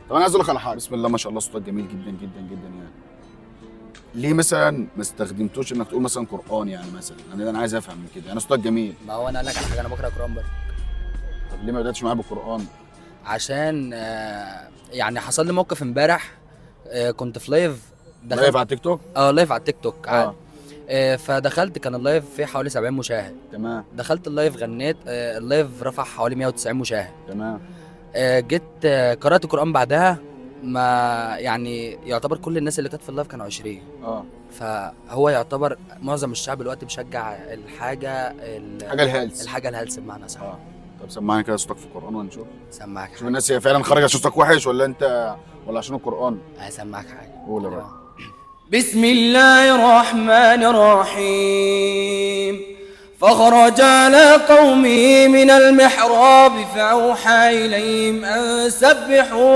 طب انا عايز اقول لك على حاجه، بسم الله ما شاء الله صوتك جميل جدا جدا جدا يعني. ليه مثلا ما استخدمتوش انك تقول مثلا قران يعني مثلا؟ انا عايز افهم من كده، انا صوتك جميل. ما هو انا اقول لك على حاجه، انا بقرا قران برضه. طب ليه ما بداتش معايا بالقران؟ عشان يعني حصل لي موقف امبارح. كنت في لايف. لايف على التيك توك؟ لايف على التيك توك عادي. اه فدخلت، كان اللايف فيه حوالي 70 مشاهد. تمام دخلت اللايف غنيت، اللايف رفع حوالي 190 مشاهد. تمام. جيت قرأت القرآن بعدها. ما يعني يعتبر كل الناس اللي كانت في اللايف كانوا 20. اه فهو يعتبر معظم الشعب دلوقتي بيشجع حاجه الهلس. الحاجة الهلس بمعنى صح. اه طب سمعني كده صوتك في القران ونشوف. سمعك شوف حاجة. الناس هي فعلا خرجت صوتك وحش ولا انت ولا عشان القران؟ هسمعك حاجة. قول يا رب. بسم الله الرحمن الرحيم. فخرج على قومه من المحراب فأوحى إليهم أن سبحوا